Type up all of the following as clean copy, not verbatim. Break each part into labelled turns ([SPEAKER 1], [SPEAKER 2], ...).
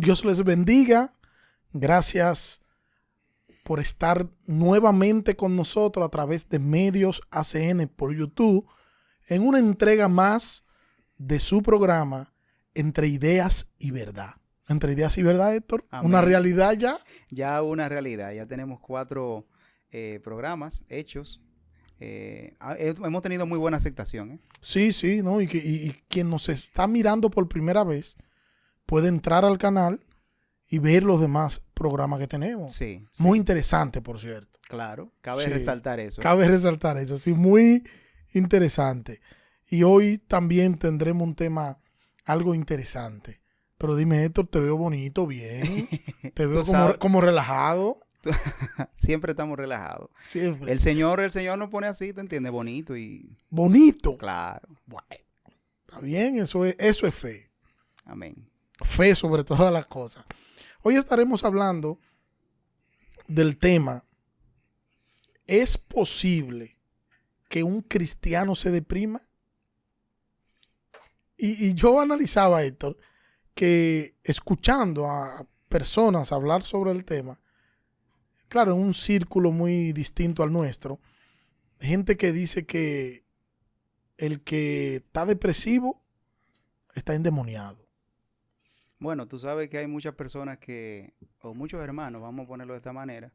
[SPEAKER 1] Dios les bendiga. Gracias por estar nuevamente con nosotros a través de Medios ACN por YouTube en una entrega más de su programa Entre Ideas y Verdad. Entre Ideas y Verdad, Héctor.
[SPEAKER 2] Amén.
[SPEAKER 1] Una realidad ya.
[SPEAKER 2] Ya una realidad. Ya tenemos 4 programas hechos. Hemos tenido muy buena aceptación.
[SPEAKER 1] Sí, ¿no? Y quien nos está mirando por primera vez puede entrar al canal y ver los demás programas que tenemos.
[SPEAKER 2] Sí.
[SPEAKER 1] Muy interesante, por cierto.
[SPEAKER 2] Claro, cabe
[SPEAKER 1] Sí,
[SPEAKER 2] resaltar eso.
[SPEAKER 1] Cabe resaltar eso, sí, muy interesante. Y hoy también tendremos un tema algo interesante. Pero dime, Héctor, te veo bonito, bien. Te veo como relajado.
[SPEAKER 2] Siempre estamos relajados.
[SPEAKER 1] Siempre.
[SPEAKER 2] El Señor nos pone así, ¿te entiendes? Bonito y...
[SPEAKER 1] Bonito.
[SPEAKER 2] Claro.
[SPEAKER 1] Bueno, está bien, eso es fe.
[SPEAKER 2] Amén.
[SPEAKER 1] Fe sobre todas las cosas. Hoy estaremos hablando del tema: ¿es posible que un cristiano se deprima? Y yo analizaba, Héctor, que escuchando a personas hablar sobre el tema, claro, en un círculo muy distinto al nuestro, gente que dice que el que está depresivo está endemoniado.
[SPEAKER 2] Bueno, tú sabes que hay muchas personas o muchos hermanos, vamos a ponerlo de esta manera,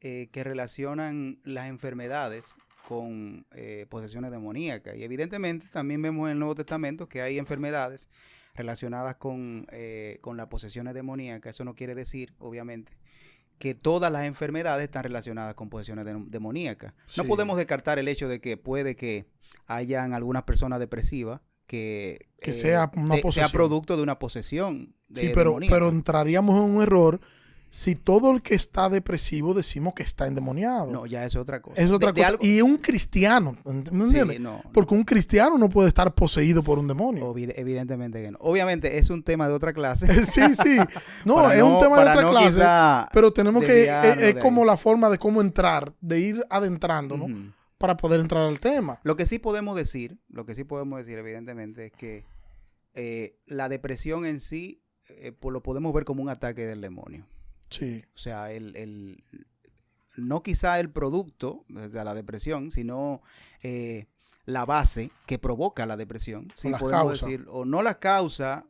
[SPEAKER 2] que relacionan las enfermedades con posesiones demoníacas. Y evidentemente también vemos en el Nuevo Testamento que hay enfermedades relacionadas con las posesiones demoníacas. Eso no quiere decir, obviamente, que todas las enfermedades están relacionadas con posesiones demoníacas.
[SPEAKER 1] Sí.
[SPEAKER 2] No podemos descartar el hecho de que puede que hayan algunas personas depresivas que
[SPEAKER 1] sea una posesión.
[SPEAKER 2] sea producto de una posesión
[SPEAKER 1] demoníaca. Pero entraríamos en un error si todo el que está depresivo decimos que está endemoniado.
[SPEAKER 2] No, ya es otra cosa.
[SPEAKER 1] Es otra cosa. Y un cristiano, ¿me entiendes?
[SPEAKER 2] Sí, no.
[SPEAKER 1] Porque un cristiano no puede estar poseído por un demonio.
[SPEAKER 2] Evidentemente que no. Obviamente es un tema de otra clase.
[SPEAKER 1] Sí. No, es un tema de otra clase. Pero tenemos que... Es como la forma de cómo entrar, de ir adentrándonos para poder entrar al tema.
[SPEAKER 2] Lo que sí podemos decir, evidentemente, es que la depresión en sí lo podemos ver como un ataque del demonio.
[SPEAKER 1] Sí.
[SPEAKER 2] O sea, no quizá el producto de la depresión, sino la base que provoca la depresión. Sí, podemos decir, o no la causa,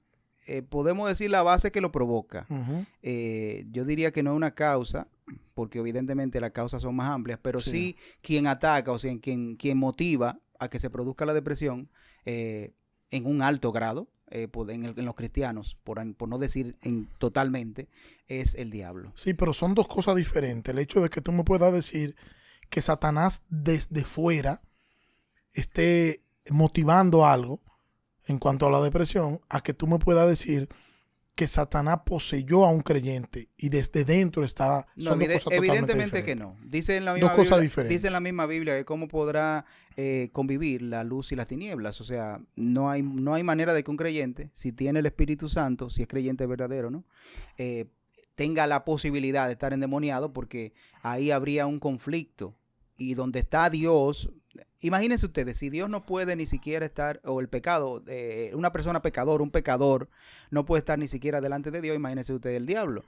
[SPEAKER 2] podemos decir la base que lo provoca. Yo diría que no es una causa, porque evidentemente las causas son más amplias, pero sí quien ataca, o sea, quien motiva a que se produzca la depresión en un alto grado. En los cristianos, por no decir totalmente, es el diablo.
[SPEAKER 1] Sí, pero son dos cosas diferentes. El hecho de que tú me puedas decir que Satanás desde fuera esté motivando algo en cuanto a la depresión, a que tú me puedas decir que Satanás poseyó a un creyente y desde dentro está...
[SPEAKER 2] No, evidentemente que no. Dice en la misma
[SPEAKER 1] dos
[SPEAKER 2] Biblia,
[SPEAKER 1] cosas diferentes.
[SPEAKER 2] Dice en la misma Biblia que cómo podrá convivir la luz y las tinieblas. O sea, no hay manera de que un creyente, si tiene el Espíritu Santo, si es creyente verdadero, ¿no? Tenga la posibilidad de estar endemoniado, porque ahí habría un conflicto. Y donde está Dios... Imagínense ustedes, si Dios no puede ni siquiera estar, o el pecado, una persona pecador, un pecador, no puede estar ni siquiera delante de Dios, imagínense ustedes el diablo.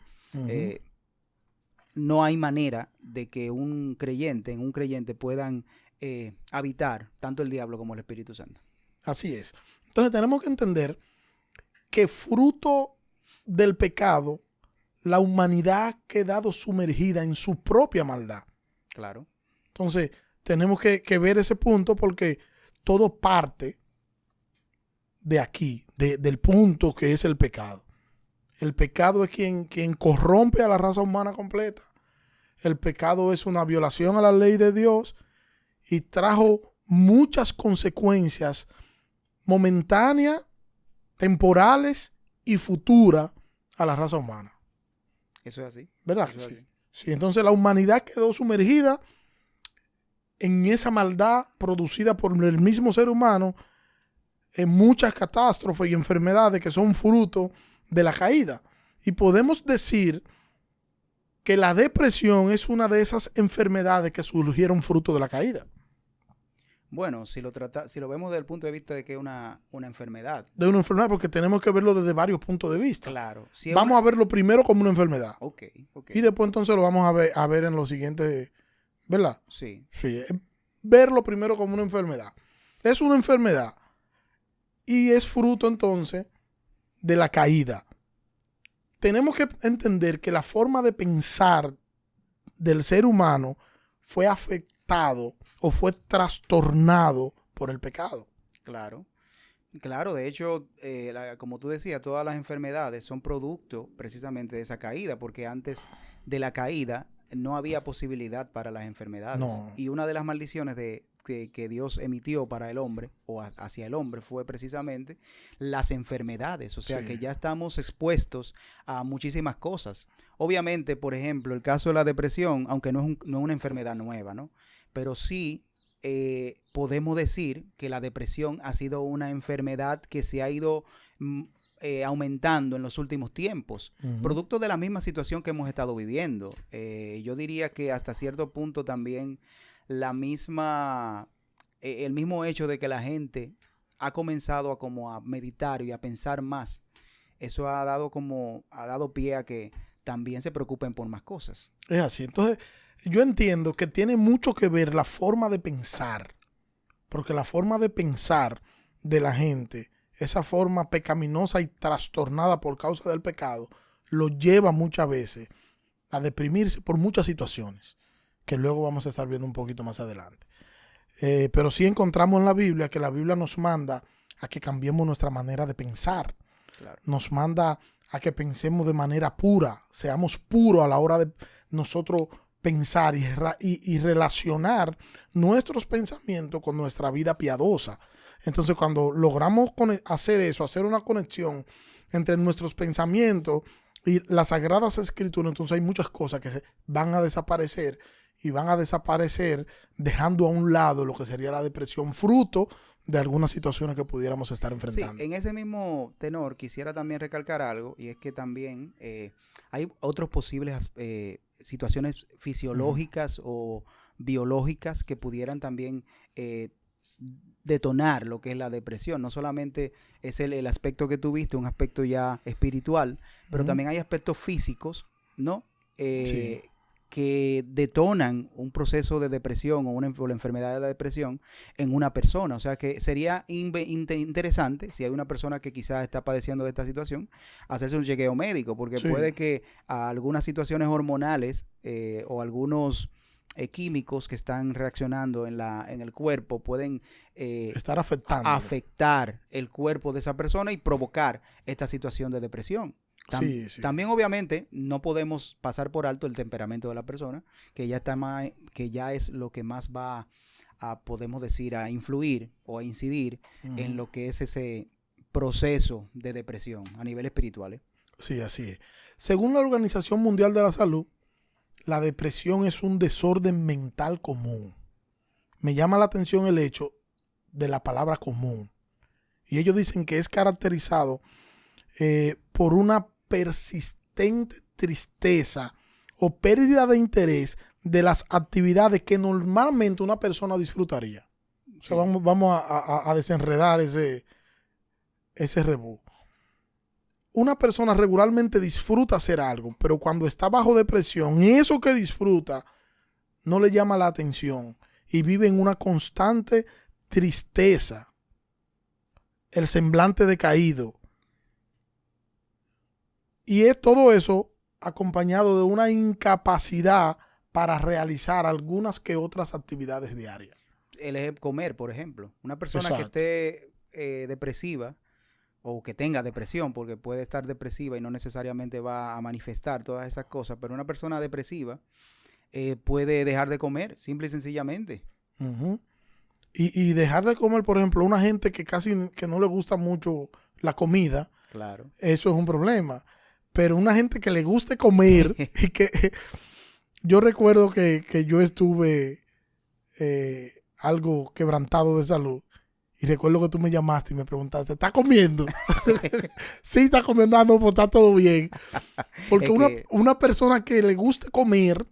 [SPEAKER 2] No hay manera de que en un creyente puedan habitar tanto el diablo como el Espíritu Santo.
[SPEAKER 1] Así es. Entonces tenemos que entender que fruto del pecado, la humanidad ha quedado sumergida en su propia maldad.
[SPEAKER 2] Claro.
[SPEAKER 1] Entonces... tenemos que ver ese punto, porque todo parte de aquí, del punto que es el pecado. El pecado es quien corrompe a la raza humana completa. El pecado es una violación a la ley de Dios y trajo muchas consecuencias momentáneas, temporales y futuras a la raza humana.
[SPEAKER 2] Eso es así.
[SPEAKER 1] ¿Verdad que sí? Sí, entonces la humanidad quedó sumergida en esa maldad producida por el mismo ser humano, en muchas catástrofes y enfermedades que son fruto de la caída. Y podemos decir que la depresión es una de esas enfermedades que surgieron fruto de la caída.
[SPEAKER 2] Bueno, si lo vemos desde el punto de vista de que es una enfermedad.
[SPEAKER 1] De una enfermedad, porque tenemos que verlo desde varios puntos de vista.
[SPEAKER 2] Claro.
[SPEAKER 1] Si vamos a verlo primero como una enfermedad.
[SPEAKER 2] Ok.
[SPEAKER 1] Y después entonces lo vamos a ver en lo siguiente, ¿verdad?
[SPEAKER 2] Sí.
[SPEAKER 1] Sí. Verlo primero como una enfermedad. Es una enfermedad y es fruto entonces de la caída. Tenemos que entender que la forma de pensar del ser humano fue afectado o fue trastornado por el pecado.
[SPEAKER 2] Claro, de hecho, como tú decías, todas las enfermedades son producto precisamente de esa caída, porque antes de la caída no había posibilidad para las enfermedades.
[SPEAKER 1] No.
[SPEAKER 2] Y una de las maldiciones que Dios emitió para el hombre o hacia el hombre fue precisamente las enfermedades. O sea, que ya estamos expuestos a muchísimas cosas. Obviamente, por ejemplo, el caso de la depresión, aunque no es una enfermedad nueva, ¿no? Pero sí podemos decir que la depresión ha sido una enfermedad que se ha ido aumentando en los últimos tiempos, producto de la misma situación que hemos estado viviendo. Yo diría que hasta cierto punto también el mismo hecho de que la gente ha comenzado a meditar y a pensar más, eso ha dado pie a que también se preocupen por más cosas.
[SPEAKER 1] Es así. Entonces, yo entiendo que tiene mucho que ver la forma de pensar, porque la forma de pensar de la gente, esa forma pecaminosa y trastornada por causa del pecado, lo lleva muchas veces a deprimirse por muchas situaciones, que luego vamos a estar viendo un poquito más adelante. Pero sí encontramos en la Biblia que la Biblia nos manda a que cambiemos nuestra manera de pensar.
[SPEAKER 2] Claro.
[SPEAKER 1] Nos manda a que pensemos de manera pura, seamos puros a la hora de nosotros pensar y relacionar nuestros pensamientos con nuestra vida piadosa. Entonces, cuando logramos hacer eso, hacer una conexión entre nuestros pensamientos y las Sagradas Escrituras, entonces hay muchas cosas que van a desaparecer y van a desaparecer dejando a un lado lo que sería la depresión, fruto de algunas situaciones que pudiéramos estar enfrentando.
[SPEAKER 2] Sí, en ese mismo tenor quisiera también recalcar algo, y es que también hay otros posibles situaciones fisiológicas o biológicas que pudieran también detonar lo que es la depresión. No solamente es el aspecto que tuviste, un aspecto ya espiritual, pero también hay aspectos físicos, ¿no?
[SPEAKER 1] Sí.
[SPEAKER 2] Que detonan un proceso de depresión o la enfermedad de la depresión en una persona. O sea que sería interesante, si hay una persona que quizás está padeciendo de esta situación, hacerse un chequeo médico, porque puede que algunas situaciones hormonales o algunos químicos que están reaccionando en el cuerpo pueden
[SPEAKER 1] estar
[SPEAKER 2] afectar el cuerpo de esa persona y provocar esta situación de depresión. También obviamente no podemos pasar por alto el temperamento de la persona, que ya es lo que más va podemos decir, a influir o a incidir en lo que es ese proceso de depresión a nivel espiritual.
[SPEAKER 1] Sí, así es. Según la Organización Mundial de la Salud, la depresión es un desorden mental común. Me llama la atención el hecho de la palabra común. Y ellos dicen que es caracterizado por una persistente tristeza o pérdida de interés de las actividades que normalmente una persona disfrutaría. O sea, vamos a desenredar ese rebú. Una persona regularmente disfruta hacer algo, pero cuando está bajo depresión, eso que disfruta no le llama la atención y vive en una constante tristeza, el semblante decaído. Y es todo eso acompañado de una incapacidad para realizar algunas que otras actividades diarias.
[SPEAKER 2] El comer, por ejemplo. Una persona que esté depresiva o que tenga depresión, porque puede estar depresiva y no necesariamente va a manifestar todas esas cosas, pero una persona depresiva puede dejar de comer, simple y sencillamente.
[SPEAKER 1] Y dejar de comer, por ejemplo, una gente que que no le gusta mucho la comida,
[SPEAKER 2] claro,
[SPEAKER 1] eso es un problema. Pero una gente que le guste comer y que yo recuerdo que yo estuve algo quebrantado de salud y recuerdo que tú me llamaste y me preguntaste, ¿estás comiendo? Sí, está comiendo, no, pues está todo bien. Porque una persona que le guste comer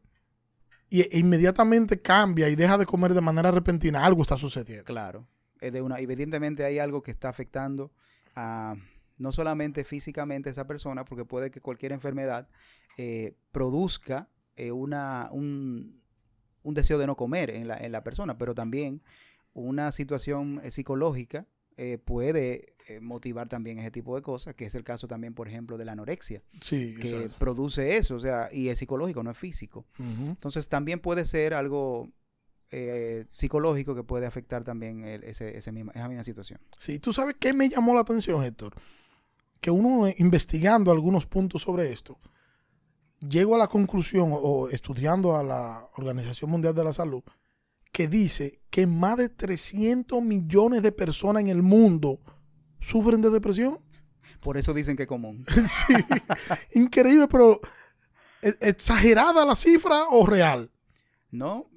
[SPEAKER 1] e inmediatamente cambia y deja de comer de manera repentina, algo está sucediendo.
[SPEAKER 2] Claro. Evidentemente hay algo que está afectando a no solamente físicamente a esa persona, porque puede que cualquier enfermedad produzca un deseo de no comer en la persona, pero también una situación psicológica puede motivar también ese tipo de cosas, que es el caso también, por ejemplo, de la anorexia,
[SPEAKER 1] sí,
[SPEAKER 2] que produce eso, o sea, y es psicológico, no es físico. Entonces también puede ser algo psicológico que puede afectar también esa misma situación.
[SPEAKER 1] Sí, ¿tú sabes qué me llamó la atención, Héctor? Que uno investigando algunos puntos sobre esto, llego a la conclusión, o estudiando a la Organización Mundial de la Salud, que dice que más de 300 millones de personas en el mundo sufren de depresión.
[SPEAKER 2] Por eso dicen que es común.
[SPEAKER 1] Sí, increíble, pero ¿exagerada la cifra o real?
[SPEAKER 2] No,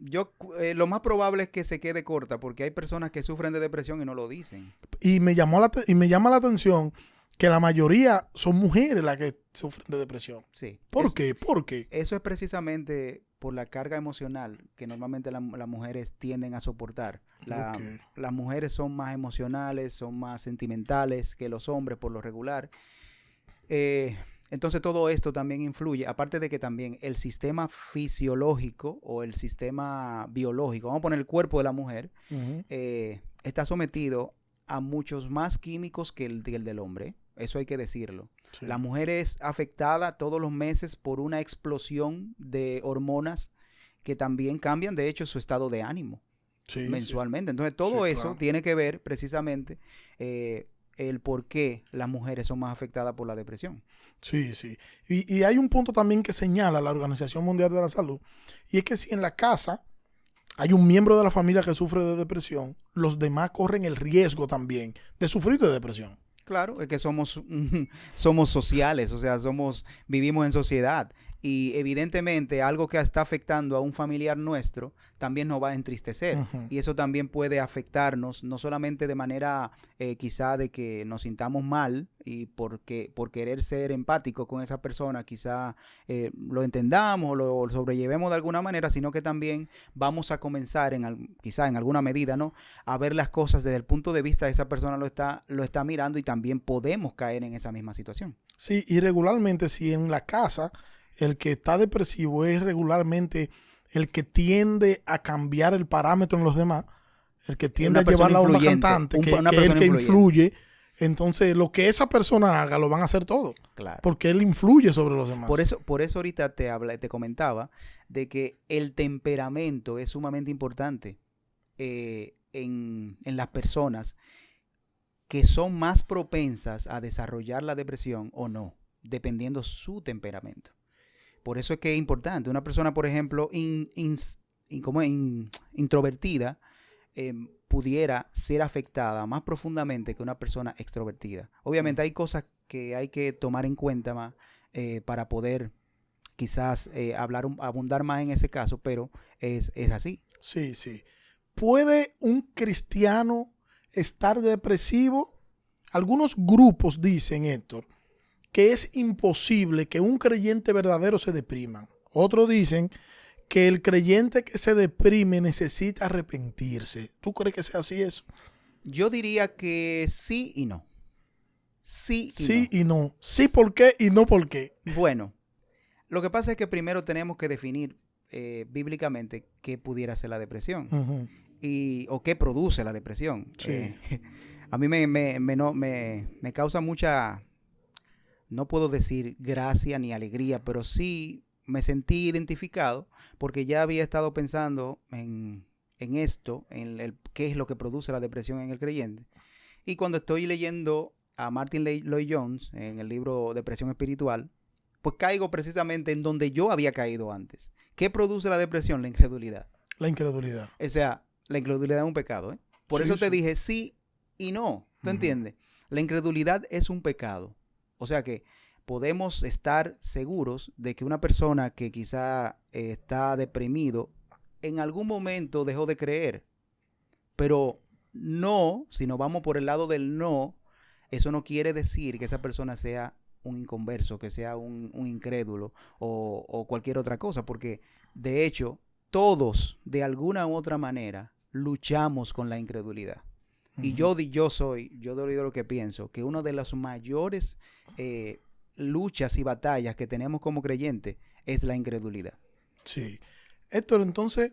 [SPEAKER 2] lo más probable es que se quede corta, porque hay personas que sufren de depresión y no lo dicen.
[SPEAKER 1] Y me llama la atención que la mayoría son mujeres las que sufren de depresión.
[SPEAKER 2] Sí.
[SPEAKER 1] ¿Por qué? ¿Por qué?
[SPEAKER 2] Eso es precisamente por la carga emocional que normalmente las mujeres tienden a soportar. Las mujeres son más emocionales, son más sentimentales que los hombres por lo regular. Entonces todo esto también influye, aparte de que también el sistema fisiológico o el sistema biológico, vamos a poner el cuerpo de la mujer, está sometido a muchos más químicos que el del hombre. Eso hay que decirlo. Sí. La mujer es afectada todos los meses por una explosión de hormonas que también cambian, de hecho, su estado de ánimo mensualmente. Sí. Entonces, todo eso tiene que ver precisamente el por qué las mujeres son más afectadas por la depresión.
[SPEAKER 1] Sí, sí. Y hay un punto también que señala la Organización Mundial de la Salud, y es que si en la casa hay un miembro de la familia que sufre de depresión, los demás corren el riesgo también de sufrir de depresión.
[SPEAKER 2] Claro, es que somos sociales, o sea, vivimos en sociedad. Y evidentemente algo que está afectando a un familiar nuestro también nos va a entristecer. Y eso también puede afectarnos, no solamente de manera quizá de que nos sintamos mal y por querer ser empáticos con esa persona, quizá lo entendamos o lo sobrellevemos de alguna manera, sino que también vamos a comenzar quizá en alguna medida, ¿no?, a ver las cosas desde el punto de vista de esa persona lo está mirando, y también podemos caer en esa misma situación.
[SPEAKER 1] Sí, y regularmente si en la casa el que está depresivo es regularmente el que tiende a cambiar el parámetro en los demás, el que tiende a llevarla a una cantante, que es el que influye. Entonces, lo que esa persona haga, lo van a hacer todo.
[SPEAKER 2] Claro.
[SPEAKER 1] Porque él influye sobre los demás.
[SPEAKER 2] Por eso ahorita te comentaba de que el temperamento es sumamente importante en las personas que son más propensas a desarrollar la depresión o no, dependiendo su temperamento. Por eso es que es importante. Una persona, por ejemplo, introvertida, pudiera ser afectada más profundamente que una persona extrovertida. Obviamente hay cosas que hay que tomar en cuenta más para poder quizás abundar más en ese caso, pero es así.
[SPEAKER 1] Sí, sí. ¿Puede un cristiano estar depresivo? Algunos grupos dicen, Héctor, que es imposible que un creyente verdadero se deprima. Otros dicen que el creyente que se deprime necesita arrepentirse. ¿Tú crees que sea así eso?
[SPEAKER 2] Yo diría que sí y no. Sí
[SPEAKER 1] y no. Sí, ¿por qué? Y no, ¿por qué?
[SPEAKER 2] Bueno, lo que pasa es que primero tenemos que definir bíblicamente qué pudiera ser la depresión o qué produce la depresión.
[SPEAKER 1] Sí.
[SPEAKER 2] A mí me causa mucha... No puedo decir gracia ni alegría, pero sí me sentí identificado porque ya había estado pensando en esto, en qué es lo que produce la depresión en el creyente. Y cuando estoy leyendo a Martin Lloyd-Jones en el libro Depresión Espiritual, pues caigo precisamente en donde yo había caído antes. ¿Qué produce la depresión? La incredulidad.
[SPEAKER 1] La incredulidad.
[SPEAKER 2] O sea, la incredulidad es un pecado, ¿eh? Por eso te dije sí y no. ¿Tú entiendes? La incredulidad es un pecado. O sea que podemos estar seguros de que una persona que quizá está deprimido en algún momento dejó de creer. Pero no, si nos vamos por el lado del no, eso no quiere decir que esa persona sea un inconverso, que sea un incrédulo o cualquier otra cosa. Porque de hecho, todos, de alguna u otra manera, luchamos con la incredulidad. Y yo de lo que pienso, que una de las mayores luchas y batallas que tenemos como creyentes es la incredulidad.
[SPEAKER 1] Sí. Héctor, entonces,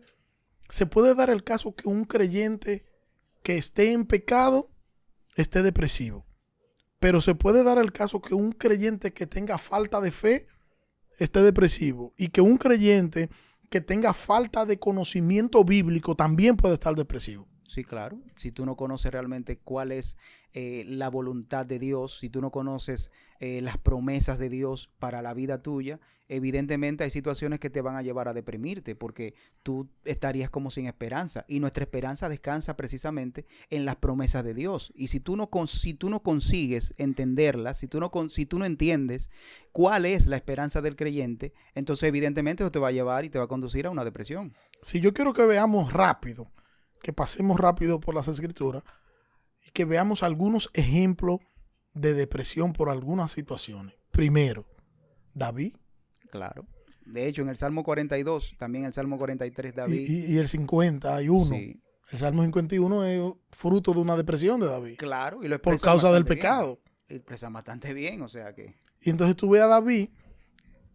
[SPEAKER 1] ¿se puede dar el caso que un creyente que esté en pecado esté depresivo? Pero se puede dar el caso que un creyente que tenga falta de fe esté depresivo, y que un creyente que tenga falta de conocimiento bíblico también puede estar depresivo.
[SPEAKER 2] Sí, claro. Si tú no conoces realmente cuál es la voluntad de Dios, si tú no conoces las promesas de Dios para la vida tuya, evidentemente hay situaciones que te van a llevar a deprimirte, porque tú estarías como sin esperanza, y nuestra esperanza descansa precisamente en las promesas de Dios. Y si tú no consigues entenderlas, si tú no entiendes cuál es la esperanza del creyente, entonces evidentemente eso te va a llevar y te va a conducir a una depresión.
[SPEAKER 1] Si yo quiero que veamos rápido, que pasemos rápido por las escrituras y que veamos algunos ejemplos de depresión por algunas situaciones. Primero, David.
[SPEAKER 2] Claro. De hecho, en el Salmo 42, también el Salmo 43, David.
[SPEAKER 1] Y el 51. Sí. El Salmo 51 es fruto de una depresión de David.
[SPEAKER 2] Claro. Y lo
[SPEAKER 1] por causa del pecado.
[SPEAKER 2] Lo expresa bastante bien, o sea que...
[SPEAKER 1] Y entonces tú ves a David.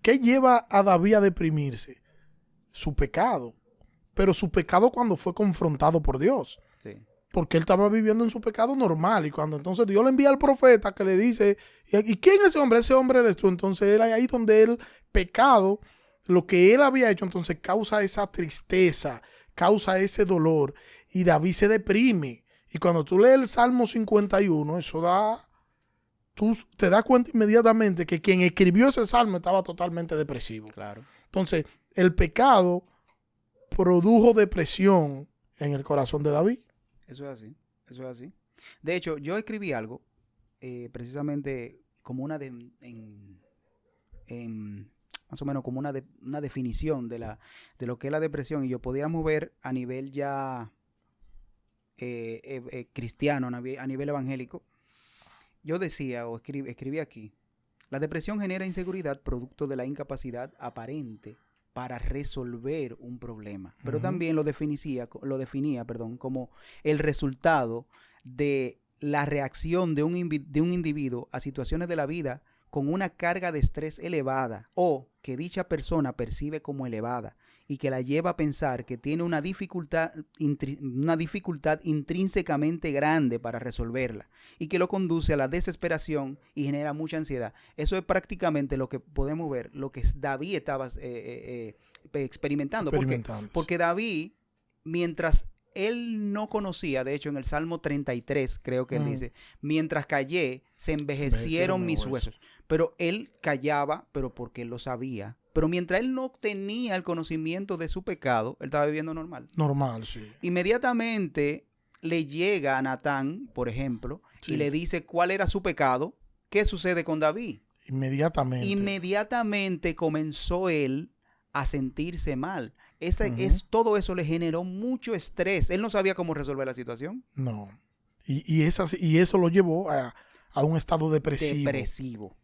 [SPEAKER 1] ¿Qué lleva a David a deprimirse? Su pecado. Pero su pecado cuando fue confrontado por Dios.
[SPEAKER 2] Sí.
[SPEAKER 1] Porque él estaba viviendo en su pecado normal. Y cuando entonces Dios le envía al profeta que le dice, ¿y quién es ese hombre? Ese hombre eres tú. Entonces él ahí donde el pecado, lo que él había hecho, entonces causa esa tristeza, causa ese dolor. Y David se deprime. Y cuando tú lees el Salmo 51, eso da... Tú te das cuenta inmediatamente que quien escribió ese salmo estaba totalmente depresivo.
[SPEAKER 2] Claro.
[SPEAKER 1] Entonces, el pecado produjo depresión en el corazón de David.
[SPEAKER 2] Eso es así, eso es así. De hecho, yo escribí algo, precisamente como más o menos como una definición de lo que es la depresión, y yo podíamos ver a nivel ya cristiano, a nivel evangélico. Yo decía, o escribí aquí, la depresión genera inseguridad producto de la incapacidad aparente para resolver un problema. Pero también lo definía, como el resultado de la reacción de un individuo a situaciones de la vida con una carga de estrés elevada, o que dicha persona percibe como elevada, y que la lleva a pensar que tiene una dificultad intrínsecamente grande para resolverla, y que lo conduce a la desesperación y genera mucha ansiedad. Eso es prácticamente lo que podemos ver, lo que David estaba experimentando. Porque David, mientras él no conocía, de hecho en el Salmo 33 creo que él dice, mientras callé, se envejecieron mis huesos. Pero él callaba, pero porque él lo sabía. Pero mientras él no tenía el conocimiento de su pecado, él estaba viviendo normal.
[SPEAKER 1] Normal, sí.
[SPEAKER 2] Inmediatamente le llega a Natán, por ejemplo, y le dice cuál era su pecado. ¿Qué sucede con David? Inmediatamente comenzó él a sentirse mal. Todo eso le generó mucho estrés. Él no sabía cómo resolver la situación.
[SPEAKER 1] No. Y eso lo llevó a un estado depresivo.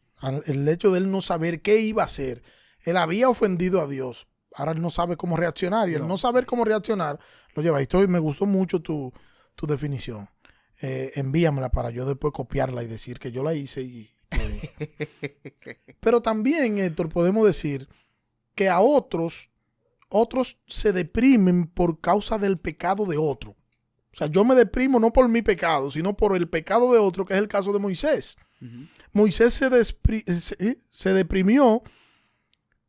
[SPEAKER 1] El hecho de él no saber qué iba a hacer. Él había ofendido a Dios. Ahora él no sabe cómo reaccionar. Y el no saber cómo reaccionar lo lleva. Me gustó mucho tu definición. Envíamela para yo después copiarla y decir que yo la hice. Pero también, Héctor, podemos decir que a otros se deprimen por causa del pecado de otro. O sea, yo me deprimo no por mi pecado, sino por el pecado de otro, que es el caso de Moisés. Moisés se deprimió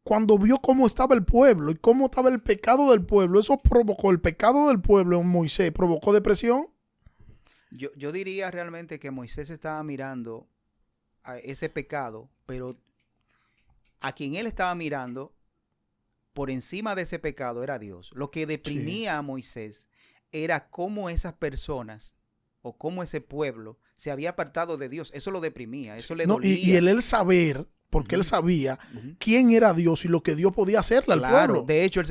[SPEAKER 1] cuando vio cómo estaba el pueblo y cómo estaba el pecado del pueblo. Eso provocó el pecado del pueblo en Moisés. ¿Provocó depresión?
[SPEAKER 2] Yo diría realmente que Moisés estaba mirando a ese pecado, pero a quien él estaba mirando por encima de ese pecado era Dios. Lo que deprimía a Moisés era cómo esas personas o cómo ese pueblo se había apartado de Dios. Eso lo deprimía, eso le dolía.
[SPEAKER 1] Y él saber, porque él sabía quién era Dios y lo que Dios podía hacerle al pueblo.
[SPEAKER 2] De hecho,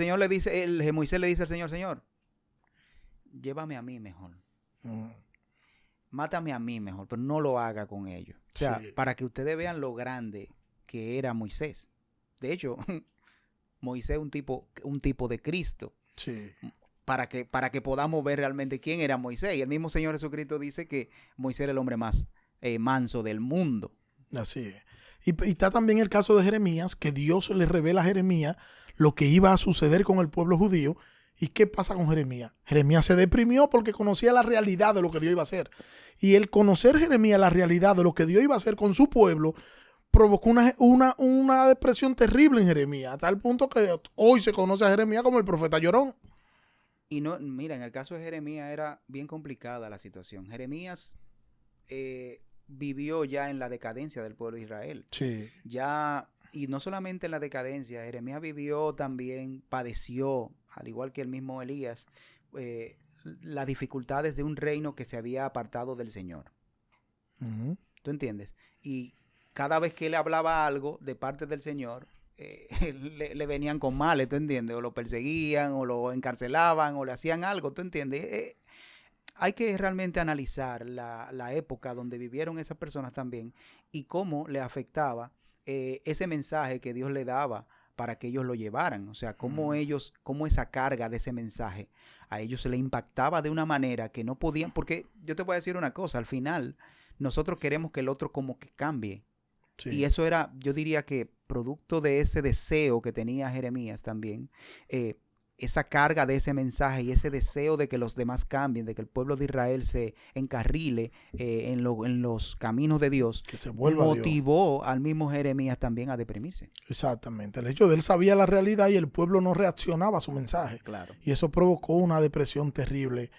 [SPEAKER 2] Moisés le dice al Señor, llévame a mí mejor. Mátame a mí mejor, pero no lo haga con ellos. O sea, para que ustedes vean lo grande que era Moisés. De hecho, Moisés es un tipo de Cristo.
[SPEAKER 1] Sí.
[SPEAKER 2] Para que podamos ver realmente quién era Moisés. Y el mismo Señor Jesucristo dice que Moisés era el hombre más manso del mundo.
[SPEAKER 1] Así es. Y está también el caso de Jeremías, que Dios le revela a Jeremías lo que iba a suceder con el pueblo judío. ¿Y qué pasa con Jeremías? Jeremías se deprimió porque conocía la realidad de lo que Dios iba a hacer. Y el conocer Jeremías la realidad de lo que Dios iba a hacer con su pueblo provocó una depresión terrible en Jeremías, a tal punto que hoy se conoce a Jeremías como el profeta llorón.
[SPEAKER 2] Y no, mira, en el caso de Jeremías era bien complicada la situación. Jeremías vivió ya en la decadencia del pueblo de Israel.
[SPEAKER 1] Sí.
[SPEAKER 2] Ya, y no solamente en la decadencia, Jeremías vivió también, padeció, al igual que el mismo Elías, las dificultades de un reino que se había apartado del Señor.
[SPEAKER 1] Uh-huh.
[SPEAKER 2] ¿Tú entiendes? Y cada vez que él hablaba algo de parte del Señor, le venían con males, ¿tú entiendes? O lo perseguían, o lo encarcelaban, o le hacían algo, ¿tú entiendes? Hay que realmente analizar la época donde vivieron esas personas también y cómo le afectaba ese mensaje que Dios le daba para que ellos lo llevaran. O sea, cómo esa carga de ese mensaje a ellos se le impactaba de una manera que no podían, porque yo te voy a decir una cosa, al final nosotros queremos que el otro como que cambie. Sí. Y eso era, yo diría que producto de ese deseo que tenía Jeremías también, esa carga de ese mensaje y ese deseo de que los demás cambien, de que el pueblo de Israel se encarrile en los caminos de Dios,
[SPEAKER 1] que se vuelva
[SPEAKER 2] motivó al mismo Jeremías también a deprimirse.
[SPEAKER 1] Exactamente. El hecho de él sabía la realidad y el pueblo no reaccionaba a su mensaje.
[SPEAKER 2] Claro.
[SPEAKER 1] Y eso provocó una depresión terrible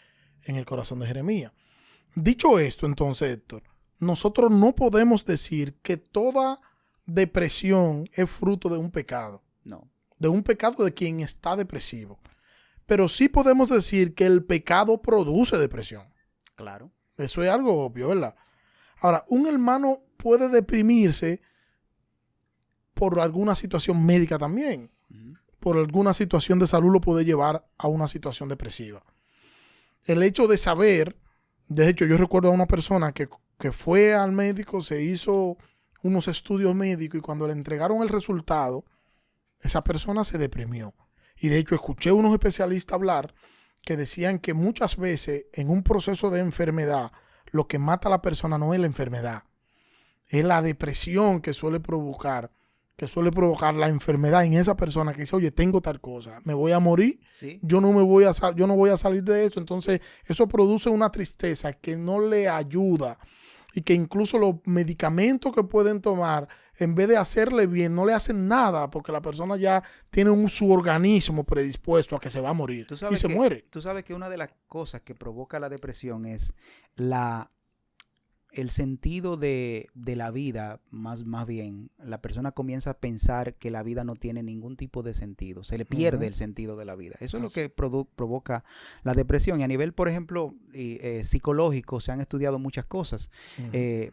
[SPEAKER 1] en el corazón de Jeremías. Dicho esto, entonces, Héctor, nosotros no podemos decir que toda depresión es fruto de un pecado.
[SPEAKER 2] No.
[SPEAKER 1] De un pecado de quien está depresivo. Pero sí podemos decir que el pecado produce depresión.
[SPEAKER 2] Claro.
[SPEAKER 1] Eso es algo obvio, ¿verdad? Ahora, un hermano puede deprimirse por alguna situación médica también. Uh-huh. Por alguna situación de salud lo puede llevar a una situación depresiva. El hecho de saber, de hecho, yo recuerdo a una persona que fue al médico, se hizo unos estudios médicos y cuando le entregaron el resultado, esa persona se deprimió. Y de hecho escuché a unos especialistas hablar que decían que muchas veces en un proceso de enfermedad lo que mata a la persona no es la enfermedad, es la depresión que suele provocar la enfermedad en esa persona que dice, oye, tengo tal cosa, me voy a morir,
[SPEAKER 2] ¿sí?
[SPEAKER 1] yo no voy a salir de eso. Entonces eso produce una tristeza que no le ayuda y que incluso los medicamentos que pueden tomar, en vez de hacerle bien, no le hacen nada porque la persona ya tiene su organismo predispuesto a que se va a morir y se muere.
[SPEAKER 2] Tú sabes que una de las cosas que provoca la depresión es el sentido de la vida, más bien. La persona comienza a pensar que la vida no tiene ningún tipo de sentido. Se le pierde el sentido de la vida. Eso es lo que provoca la depresión. Y a nivel, por ejemplo, psicológico, se han estudiado muchas cosas de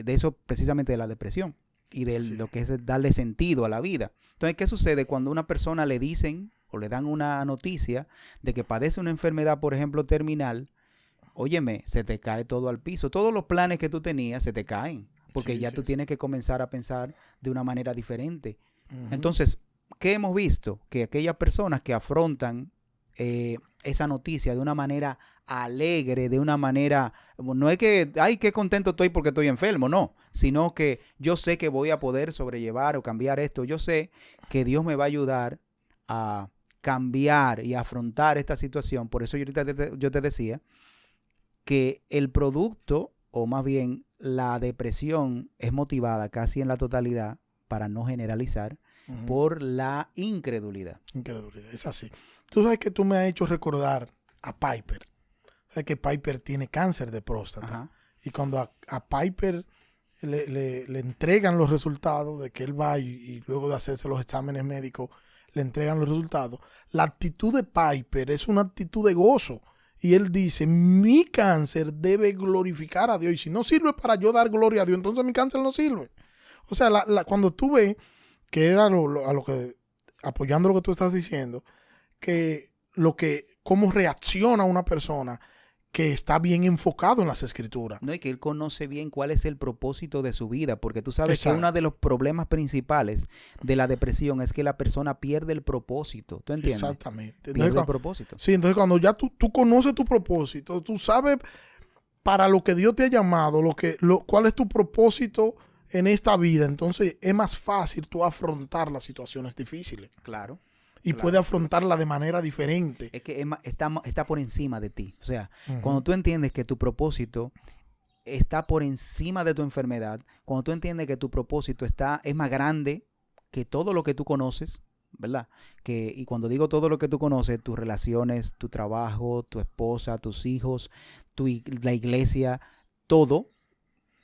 [SPEAKER 2] eso, precisamente de la depresión y de lo que es darle sentido a la vida. Entonces, ¿qué sucede cuando a una persona le dicen o le dan una noticia de que padece una enfermedad, por ejemplo, terminal? Óyeme, se te cae todo al piso. Todos los planes que tú tenías se te caen porque tú tienes que comenzar a pensar de una manera diferente. Uh-huh. Entonces, ¿qué hemos visto? Que aquellas personas que afrontan esa noticia de una manera alegre, de una manera, no es que, ay, qué contento estoy porque estoy enfermo, no, sino que yo sé que voy a poder sobrellevar o cambiar esto. Yo sé que Dios me va a ayudar a cambiar y a afrontar esta situación. Por eso yo te decía que el producto, o más bien la depresión, es motivada casi en la totalidad, para no generalizar, por la incredulidad.
[SPEAKER 1] Incredulidad, es así. Tú sabes que tú me has hecho recordar a Piper. Sabes que Piper tiene cáncer de próstata. Ajá. Y cuando a Piper le entregan los resultados de que él va y luego de hacerse los exámenes médicos, le entregan los resultados, la actitud de Piper es una actitud de gozo. Y él dice, mi cáncer debe glorificar a Dios. Y si no sirve para yo dar gloria a Dios, entonces mi cáncer no sirve. O sea, cuando tú ves, que era apoyando lo que tú estás diciendo, que cómo reacciona una persona que está bien enfocado en las escrituras.
[SPEAKER 2] No, y que él conoce bien cuál es el propósito de su vida, porque tú sabes
[SPEAKER 1] Exacto.
[SPEAKER 2] que uno de los problemas principales de la depresión es que la persona pierde el propósito. ¿Tú entiendes?
[SPEAKER 1] Exactamente.
[SPEAKER 2] Pierde el propósito.
[SPEAKER 1] Sí, entonces cuando ya tú conoces tu propósito, tú sabes para lo que Dios te ha llamado, cuál es tu propósito en esta vida, entonces es más fácil tú afrontar las situaciones difíciles.
[SPEAKER 2] Claro.
[SPEAKER 1] Y puede afrontarla de manera diferente.
[SPEAKER 2] Es que está por encima de ti. O sea, cuando tú entiendes que tu propósito está por encima de tu enfermedad, cuando tú entiendes que tu propósito es más grande que todo lo que tú conoces, ¿verdad? Y cuando digo todo lo que tú conoces, tus relaciones, tu trabajo, tu esposa, tus hijos, la iglesia, todo,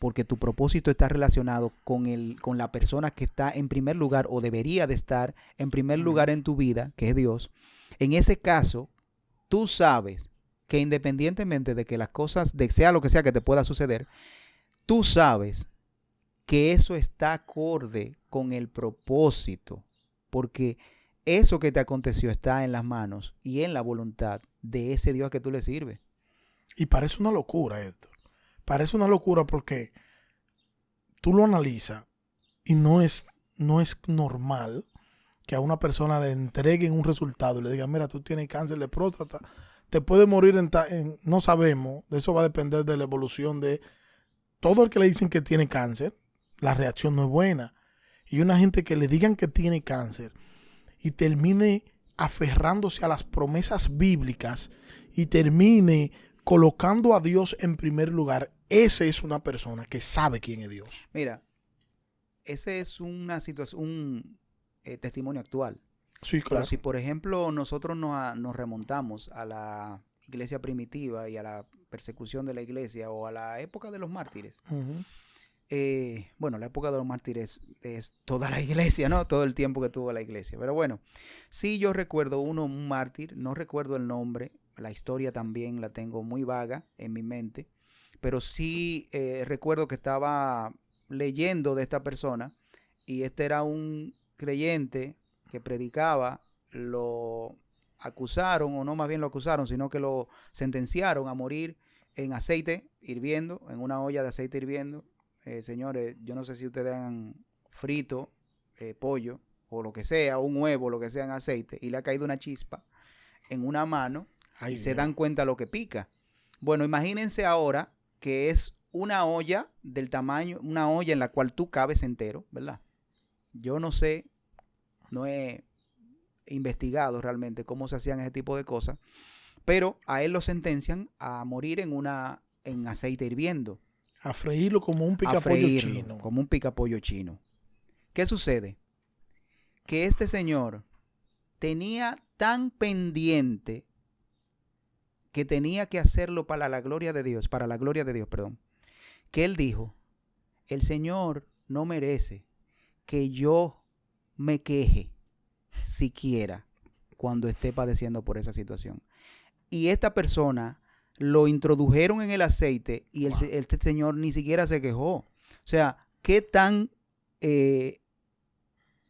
[SPEAKER 2] porque tu propósito está relacionado con la persona que está en primer lugar o debería de estar en primer lugar en tu vida, que es Dios. En ese caso, tú sabes que independientemente de que las cosas, sea lo que sea que te pueda suceder, tú sabes que eso está acorde con el propósito, porque eso que te aconteció está en las manos y en la voluntad de ese Dios que tú le sirves.
[SPEAKER 1] Y parece una locura, Héctor. Parece una locura porque tú lo analizas y no es normal que a una persona le entreguen un resultado y le digan, mira, tú tienes cáncer de próstata, te puede morir no sabemos, eso va a depender de la evolución de todo el que le dicen que tiene cáncer, la reacción no es buena. Y una gente que le digan que tiene cáncer y termine aferrándose a las promesas bíblicas y termine colocando a Dios en primer lugar, esa es una persona que sabe quién es Dios.
[SPEAKER 2] Mira, ese es una situación, un testimonio actual.
[SPEAKER 1] Sí, claro.
[SPEAKER 2] Pero si, por ejemplo, nosotros nos remontamos a la iglesia primitiva y a la persecución de la iglesia o a la época de los mártires, bueno, la época de los mártires es toda la iglesia, ¿no? Todo el tiempo que tuvo la iglesia. Pero bueno, sí yo recuerdo un mártir, no recuerdo el nombre, la historia también la tengo muy vaga en mi mente, pero sí recuerdo que estaba leyendo de esta persona y este era un creyente que predicaba, lo acusaron, o no más bien lo acusaron, sino que lo sentenciaron a morir en aceite hirviendo, en una olla de aceite hirviendo. Señores, yo no sé si ustedes han frito pollo o lo que sea, un huevo, lo que sea en aceite, y le ha caído una chispa en una mano. Ay, y se dan cuenta lo que pica. Bueno, imagínense ahora que es una olla del tamaño, una olla en la cual tú cabes entero, ¿verdad? Yo no sé, no he investigado realmente cómo se hacían ese tipo de cosas, pero a él lo sentencian a morir en aceite hirviendo.
[SPEAKER 1] A freírlo como un picapollo chino.
[SPEAKER 2] Como un picapollo chino. ¿Qué sucede? Que este señor tenía tan pendiente que tenía que hacerlo para la gloria de Dios, que él dijo, el Señor no merece que yo me queje siquiera cuando esté padeciendo por esa situación. Y esta persona lo introdujeron en el aceite y este señor ni siquiera se quejó. O sea, qué tan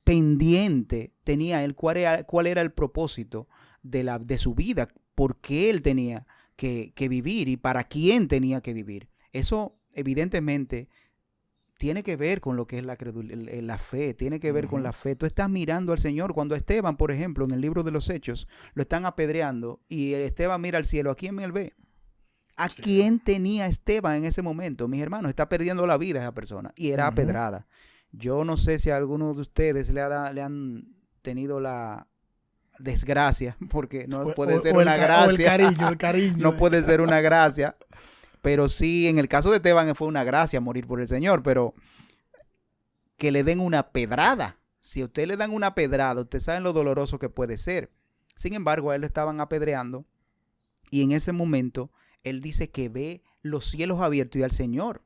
[SPEAKER 2] pendiente tenía él, cuál era el propósito de su vida, por qué él tenía que vivir y para quién tenía que vivir. Eso evidentemente tiene que ver con lo que es la fe, tiene que ver con la fe. Tú estás mirando al Señor. Cuando Esteban, por ejemplo, en el libro de los Hechos, lo están apedreando y Esteban mira al cielo, ¿a quién él ve? ¿A quién tenía Esteban en ese momento? Mis hermanos, está perdiendo la vida esa persona y era apedrada. Yo no sé si a alguno de ustedes le han tenido la desgracia, porque no puede ser una gracia.
[SPEAKER 1] El cariño.
[SPEAKER 2] No puede ser una gracia. Pero sí, en el caso de Esteban fue una gracia morir por el Señor, pero que le den una pedrada. Si a usted le dan una pedrada, usted sabe lo doloroso que puede ser. Sin embargo, a él lo estaban apedreando y en ese momento él dice que ve los cielos abiertos y al Señor.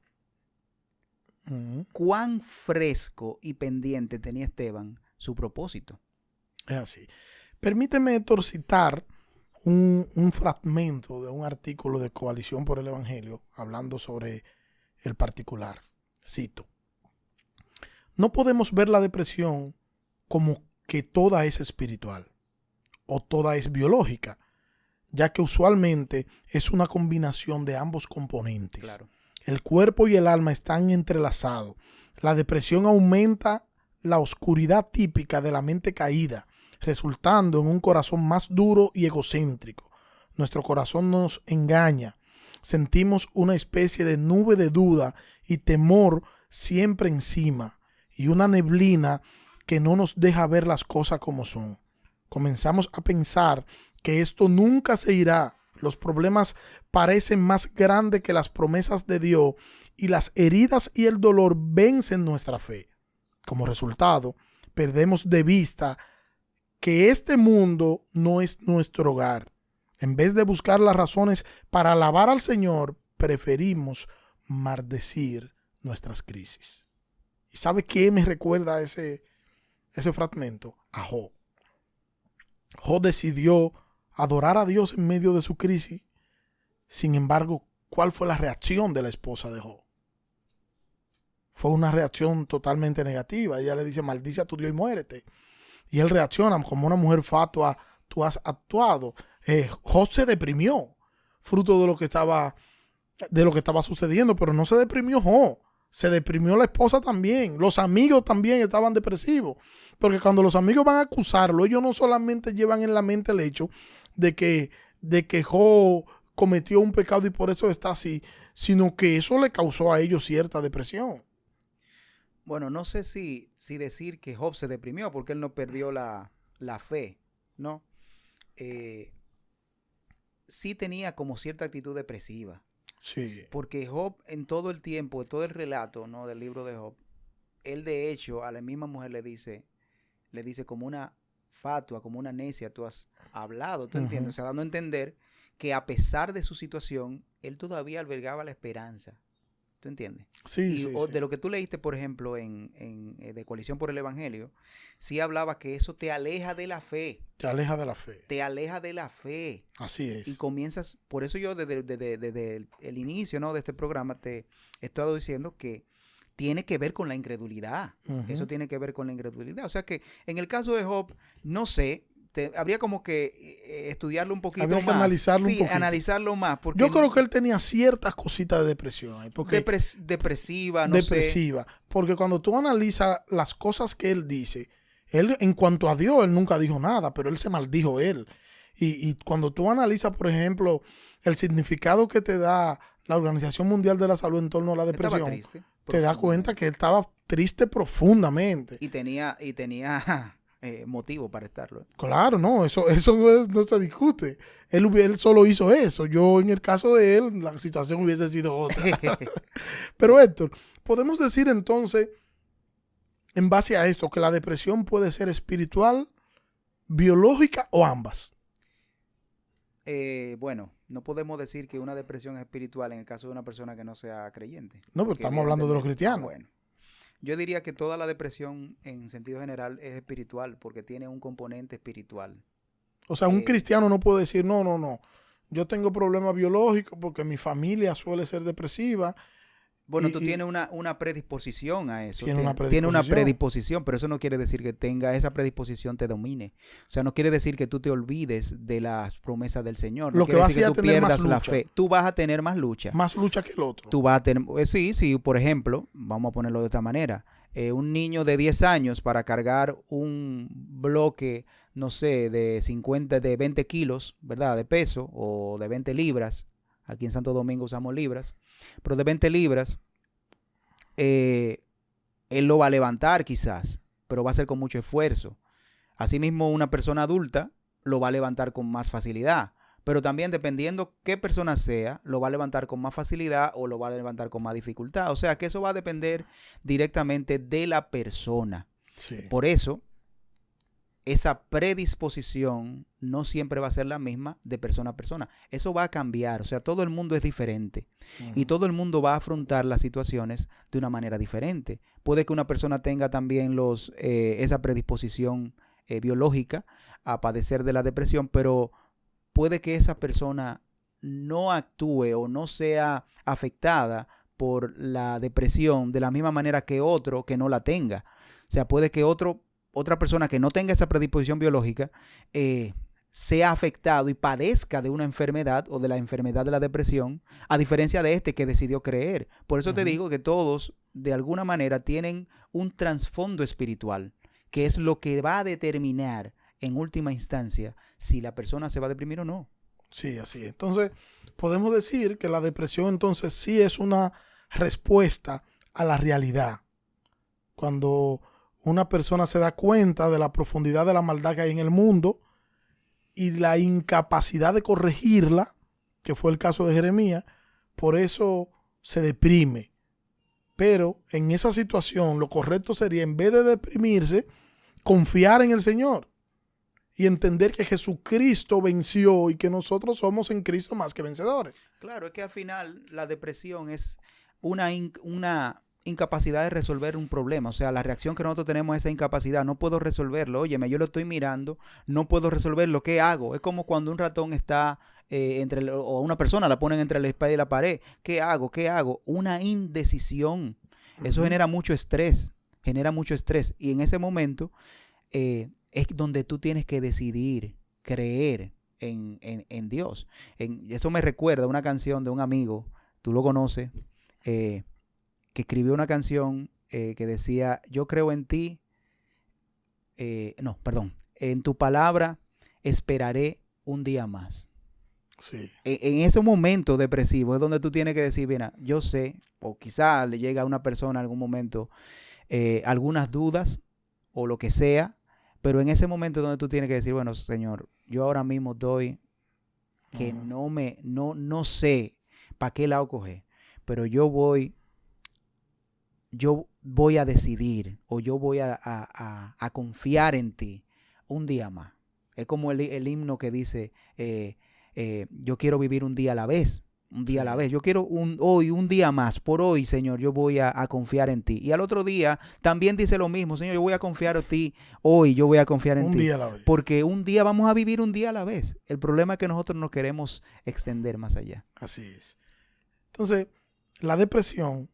[SPEAKER 2] Cuán fresco y pendiente tenía Esteban su propósito.
[SPEAKER 1] Es así. Permíteme, Héctor, citar un fragmento de un artículo de Coalición por el Evangelio hablando sobre el particular. Cito: no podemos ver la depresión como que toda es espiritual o toda es biológica, ya que usualmente es una combinación de ambos componentes.
[SPEAKER 2] Claro.
[SPEAKER 1] El cuerpo y el alma están entrelazados. La depresión aumenta la oscuridad típica de la mente caída, resultando en un corazón más duro y egocéntrico. Nuestro corazón nos engaña. Sentimos una especie de nube de duda y temor siempre encima, y una neblina que no nos deja ver las cosas como son. Comenzamos a pensar que esto nunca se irá. Los problemas parecen más grandes que las promesas de Dios y las heridas y el dolor vencen nuestra fe. Como resultado, perdemos de vista que este mundo no es nuestro hogar. En vez de buscar las razones para alabar al Señor, preferimos maldecir nuestras crisis. ¿Y sabe qué me recuerda ese fragmento? A Job. Job decidió adorar a Dios en medio de su crisis. Sin embargo, ¿cuál fue la reacción de la esposa de Job? Fue una reacción totalmente negativa. Ella le dice, maldice a tu Dios y muérete. Y él reacciona como una mujer fatua, tú has actuado. Job se deprimió, fruto de lo que estaba sucediendo, pero no se deprimió Job. Se deprimió la esposa también. Los amigos también estaban depresivos. Porque cuando los amigos van a acusarlo, ellos no solamente llevan en la mente el hecho de que Job cometió un pecado y por eso está así, sino que eso le causó a ellos cierta depresión.
[SPEAKER 2] Bueno, no sé si decir que Job se deprimió porque él no perdió la fe, ¿no? Sí tenía como cierta actitud depresiva.
[SPEAKER 1] Sí.
[SPEAKER 2] Porque Job en todo el tiempo, en todo el relato, ¿no?, del libro de Job, él de hecho a la misma mujer le dice como una fatua, como una necia, tú has hablado, ¿tú entiendes? O sea, dando a entender que a pesar de su situación, él todavía albergaba la esperanza. ¿Tú entiendes?
[SPEAKER 1] Sí, sí.
[SPEAKER 2] De lo que tú leíste, por ejemplo, en de Coalición por el Evangelio, sí hablaba que eso te aleja de la fe.
[SPEAKER 1] Te aleja de la fe.
[SPEAKER 2] Te aleja de la fe.
[SPEAKER 1] Así es.
[SPEAKER 2] Y comienzas, por eso yo desde el inicio, ¿no?, de este programa te he estado diciendo que tiene que ver con la incredulidad. Eso tiene que ver con la incredulidad. O sea que en el caso de Job, no sé, habría como que estudiarlo un poquito más.
[SPEAKER 1] Habría que analizarlo un poquito.
[SPEAKER 2] Sí, analizarlo más. Porque
[SPEAKER 1] yo creo que él tenía ciertas cositas de depresión.
[SPEAKER 2] Depresiva, no
[SPEAKER 1] depresiva.
[SPEAKER 2] sé.
[SPEAKER 1] Porque cuando tú analizas las cosas que él dice, él en cuanto a Dios, él nunca dijo nada, pero él se maldijo él. Y cuando tú analizas, por ejemplo, el significado que te da la Organización Mundial de la Salud en torno a la depresión,
[SPEAKER 2] triste,
[SPEAKER 1] te das cuenta que él estaba triste profundamente.
[SPEAKER 2] Y tenía motivo para estarlo.
[SPEAKER 1] Claro, no, eso no se discute. Él solo hizo eso. Yo, en el caso de él, la situación hubiese sido otra. Pero Héctor, podemos decir entonces, en base a esto, que la depresión puede ser espiritual, biológica o ambas.
[SPEAKER 2] Bueno, no podemos decir que una depresión es espiritual en el caso de una persona que no sea creyente.
[SPEAKER 1] No, pero estamos hablando de los cristianos.
[SPEAKER 2] Bueno, yo diría que toda la depresión en sentido general es espiritual porque tiene un componente espiritual.
[SPEAKER 1] O sea, un cristiano no puede decir, no, yo tengo problemas biológicos porque mi familia suele ser depresiva.
[SPEAKER 2] Bueno, tú tienes una predisposición a eso.
[SPEAKER 1] Tiene
[SPEAKER 2] una predisposición, pero eso no quiere decir que esa predisposición te domine. O sea, no quiere decir que tú te olvides de las promesas del Señor. No
[SPEAKER 1] Lo que
[SPEAKER 2] quiere
[SPEAKER 1] va
[SPEAKER 2] decir
[SPEAKER 1] a
[SPEAKER 2] que tú pierdas la fe. Tú vas a tener más lucha.
[SPEAKER 1] Más lucha que el otro.
[SPEAKER 2] Tú vas a tener, sí, por ejemplo, vamos a ponerlo de esta manera. Un niño de 10 años para cargar un bloque, no sé, de 20 kilos, ¿verdad?, de peso, o de 20 libras. Aquí en Santo Domingo usamos libras. Pero de 20 libras, él lo va a levantar quizás, pero va a ser con mucho esfuerzo. Asimismo, una persona adulta lo va a levantar con más facilidad. Pero también, dependiendo qué persona sea, lo va a levantar con más facilidad o lo va a levantar con más dificultad. O sea, que eso va a depender directamente de la persona.
[SPEAKER 1] Sí.
[SPEAKER 2] Por eso, esa predisposición no siempre va a ser la misma de persona a persona. Eso va a cambiar. O sea, todo el mundo es diferente. Y todo el mundo va a afrontar las situaciones de una manera diferente. Puede que una persona tenga también esa predisposición biológica a padecer de la depresión, pero puede que esa persona no actúe o no sea afectada por la depresión de la misma manera que otro que no la tenga. O sea, puede que otra persona que no tenga esa predisposición biológica sea afectado y padezca de una enfermedad o de la enfermedad de la depresión, a diferencia de este que decidió creer. Por eso te digo que todos, de alguna manera, tienen un trasfondo espiritual, que es lo que va a determinar, en última instancia, si la persona se va a deprimir o no.
[SPEAKER 1] Sí, así es. Entonces, podemos decir que la depresión entonces sí es una respuesta a la realidad. Cuando una persona se da cuenta de la profundidad de la maldad que hay en el mundo y la incapacidad de corregirla, que fue el caso de Jeremías, por eso se deprime. Pero en esa situación lo correcto sería, en vez de deprimirse, confiar en el Señor y entender que Jesucristo venció y que nosotros somos en Cristo más que vencedores.
[SPEAKER 2] Claro, es que al final la depresión es una incapacidad de resolver un problema. O sea, la reacción que nosotros tenemos es esa incapacidad. No puedo resolverlo. Óyeme, yo lo estoy mirando, no puedo resolverlo. ¿Qué hago? Es como cuando un ratón está o una persona la ponen entre la espada y la pared. ¿Qué hago? ¿Qué hago? Una indecisión. Eso genera mucho estrés. Genera mucho estrés. Y en ese momento es donde tú tienes que decidir creer en Dios. Esto me recuerda a una canción de un amigo, tú lo conoces, que escribió una canción que decía: yo creo en ti, en tu palabra esperaré un día más.
[SPEAKER 1] Sí.
[SPEAKER 2] En ese momento depresivo es donde tú tienes que decir: mira, yo sé, o quizá le llega a una persona en algún momento algunas dudas o lo que sea, pero en ese momento es donde tú tienes que decir: bueno, Señor, yo ahora mismo doy que no sé para qué lado coger, pero yo voy a decidir, o yo voy a confiar en ti un día más. Es como el himno que dice, yo quiero vivir un día a la vez. Un día a la vez. Yo quiero hoy, un día más. Por hoy, Señor, yo voy a confiar en ti. Y al otro día también dice lo mismo: Señor, yo voy a confiar en ti. Hoy yo voy a confiar en ti.
[SPEAKER 1] Un día a la vez.
[SPEAKER 2] Porque un día vamos a vivir un día a la vez. El problema es que nosotros no queremos extender más allá.
[SPEAKER 1] Así es. Entonces, la depresión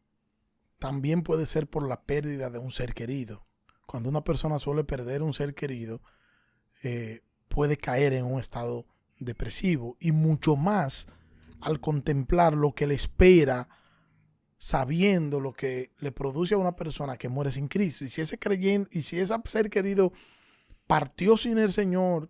[SPEAKER 1] también puede ser por la pérdida de un ser querido. Cuando una persona suele perder un ser querido, puede caer en un estado depresivo, y mucho más al contemplar lo que le espera, sabiendo lo que le produce a una persona que muere sin Cristo. Y si ese ser querido partió sin el Señor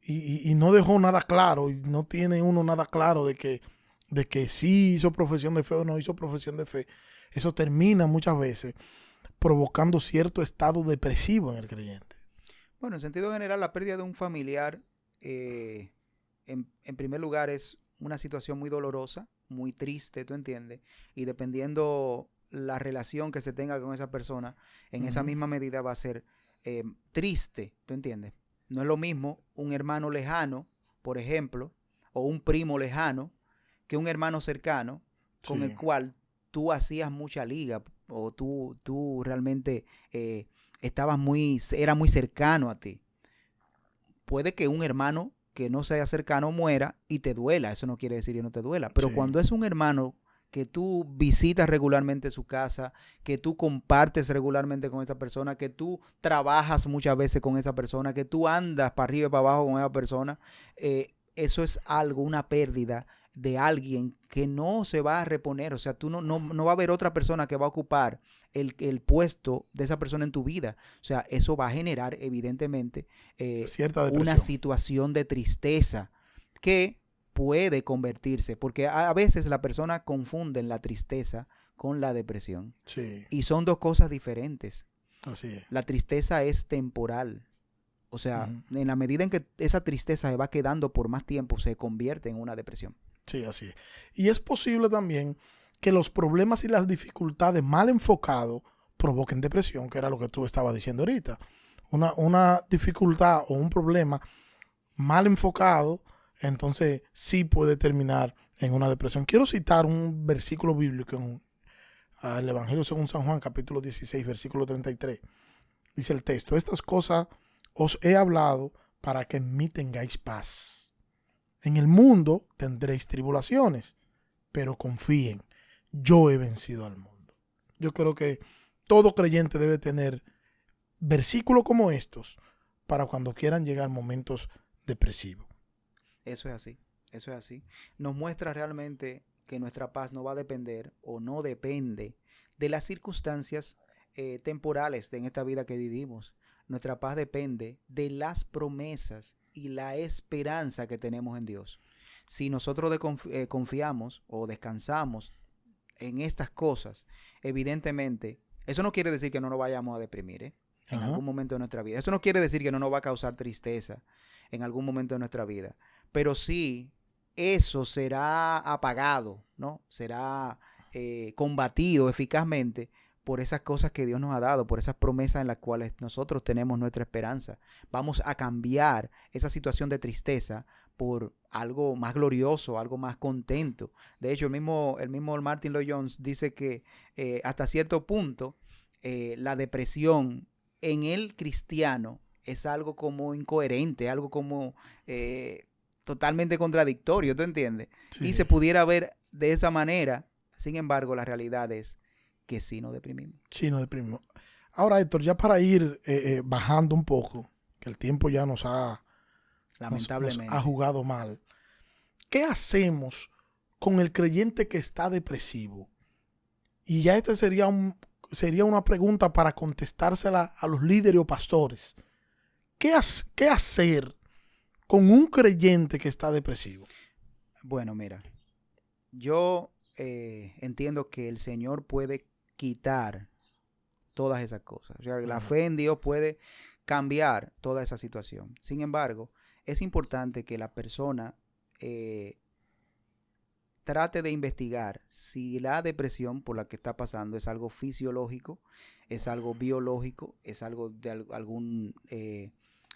[SPEAKER 1] y no dejó nada claro, y no tiene uno nada claro de que sí hizo profesión de fe o no hizo profesión de fe, eso termina muchas veces provocando cierto estado depresivo en el creyente.
[SPEAKER 2] Bueno, en sentido general, la pérdida de un familiar, en primer lugar, es una situación muy dolorosa, muy triste, ¿tú entiendes? Y dependiendo la relación que se tenga con esa persona, en esa misma medida va a ser triste, ¿tú entiendes? No es lo mismo un hermano lejano, por ejemplo, o un primo lejano, que un hermano cercano con el cual tú hacías mucha liga, o tú realmente era muy cercano a ti. Puede que un hermano que no sea cercano muera y te duela. Eso no quiere decir que no te duela. Pero cuando es un hermano que tú visitas regularmente su casa, que tú compartes regularmente con esa persona, que tú trabajas muchas veces con esa persona, que tú andas para arriba y para abajo con esa persona, eso es una pérdida de alguien que no se va a reponer. O sea, tú no va a haber otra persona que va a ocupar el puesto de esa persona en tu vida. O sea, eso va a generar evidentemente una situación de tristeza que puede convertirse, porque a veces la persona confunde la tristeza con la depresión.
[SPEAKER 1] Sí.
[SPEAKER 2] Y son dos cosas diferentes.
[SPEAKER 1] Así es.
[SPEAKER 2] La tristeza es temporal. O sea, en la medida en que esa tristeza se va quedando por más tiempo, se convierte en una depresión.
[SPEAKER 1] Sí, así es. Y es posible también que los problemas y las dificultades mal enfocados provoquen depresión, que era lo que tú estabas diciendo ahorita. Una dificultad o un problema mal enfocado, entonces sí puede terminar en una depresión. Quiero citar un versículo bíblico en el Evangelio según San Juan, capítulo 16, versículo 33. Dice el texto: estas cosas os he hablado para que en mí tengáis paz. En el mundo tendréis tribulaciones, pero confíen, yo he vencido al mundo. Yo creo que todo creyente debe tener versículos como estos para cuando quieran llegar momentos depresivo.
[SPEAKER 2] Eso es así, eso es así. Nos muestra realmente que nuestra paz no va a depender o no depende de las circunstancias temporales en esta vida que vivimos. Nuestra paz depende de las promesas y la esperanza que tenemos en Dios. Si nosotros confiamos o descansamos en estas cosas, evidentemente, eso no quiere decir que no nos vayamos a deprimir, en algún momento de nuestra vida. Eso no quiere decir que no nos va a causar tristeza en algún momento de nuestra vida. Pero sí, eso será apagado, ¿no? Será combatido eficazmente por esas cosas que Dios nos ha dado, por esas promesas en las cuales nosotros tenemos nuestra esperanza. Vamos a cambiar esa situación de tristeza por algo más glorioso, algo más contento. De hecho, el mismo Martin Lloyd-Jones dice que hasta cierto punto la depresión en el cristiano es algo como incoherente, algo como totalmente contradictorio, ¿tú entiendes? Sí. Y se pudiera ver de esa manera. Sin embargo, la realidad es que sí nos deprimimos.
[SPEAKER 1] Sí nos deprimimos. Ahora, Héctor, ya para ir bajando un poco, que el tiempo ya nos ha jugado mal. ¿Qué hacemos con el creyente que está depresivo? Y ya esta sería una pregunta para contestársela a los líderes o pastores. ¿Qué hacer con un creyente que está depresivo?
[SPEAKER 2] Bueno, mira, yo entiendo que el Señor puede quitar todas esas cosas. O sea, la fe en Dios puede cambiar toda esa situación. Sin embargo, es importante que la persona trate de investigar si la depresión por la que está pasando es algo fisiológico, es algo biológico, es algo de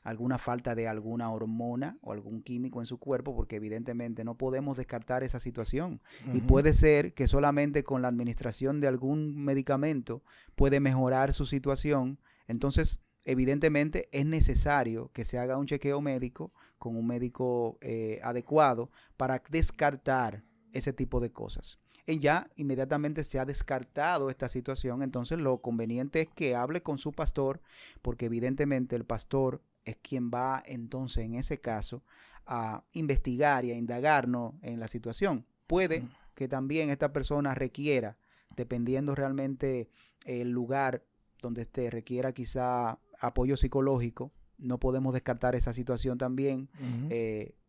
[SPEAKER 2] alguna falta de alguna hormona o algún químico en su cuerpo, porque evidentemente no podemos descartar esa situación. Y puede ser que solamente con la administración de algún medicamento puede mejorar su situación. Entonces, evidentemente es necesario que se haga un chequeo médico con un médico adecuado para descartar ese tipo de cosas. Y ya inmediatamente se ha descartado esta situación, entonces lo conveniente es que hable con su pastor, porque evidentemente el pastor es quien va entonces en ese caso a investigar y a indagarnos en la situación. Puede que también esta persona requiera, dependiendo realmente el lugar donde esté, requiera quizá apoyo psicológico. No podemos descartar esa situación también,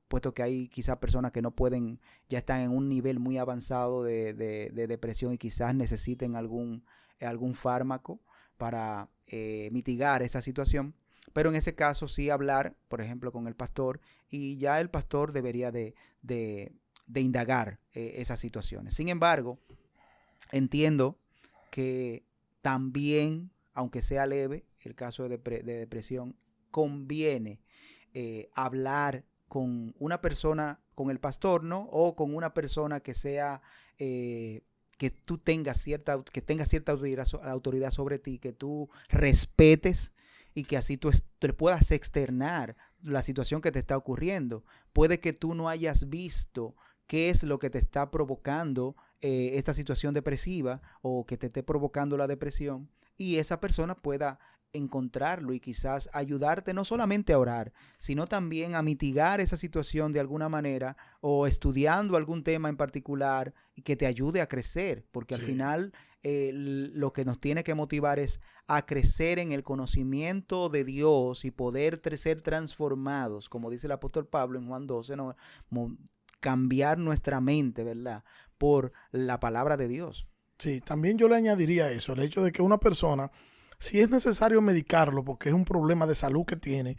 [SPEAKER 2] puesto que hay quizás personas que no pueden, ya están en un nivel muy avanzado de depresión y quizás necesiten algún fármaco para mitigar esa situación. Pero en ese caso sí hablar, por ejemplo, con el pastor, y ya el pastor debería de indagar esas situaciones. Sin embargo, entiendo que también, aunque sea leve, el caso de depresión, conviene hablar con una persona, con el pastor, ¿no? O con una persona que sea, que tenga cierta autoridad sobre ti, que tú respetes, y que así tú te puedas externar la situación que te está ocurriendo. Puede que tú no hayas visto qué es lo que te está provocando esta situación depresiva o que te esté provocando la depresión, y esa persona pueda encontrarlo y quizás ayudarte no solamente a orar, sino también a mitigar esa situación de alguna manera, o estudiando algún tema en particular y que te ayude a crecer, porque al final lo que nos tiene que motivar es a crecer en el conocimiento de Dios y poder ser transformados, como dice el apóstol Pablo en Juan 12, ¿no? Cambiar nuestra mente, ¿verdad?, por la palabra de Dios.
[SPEAKER 1] Sí, también yo le añadiría eso, el hecho de que una persona, si es necesario medicarlo porque es un problema de salud que tiene,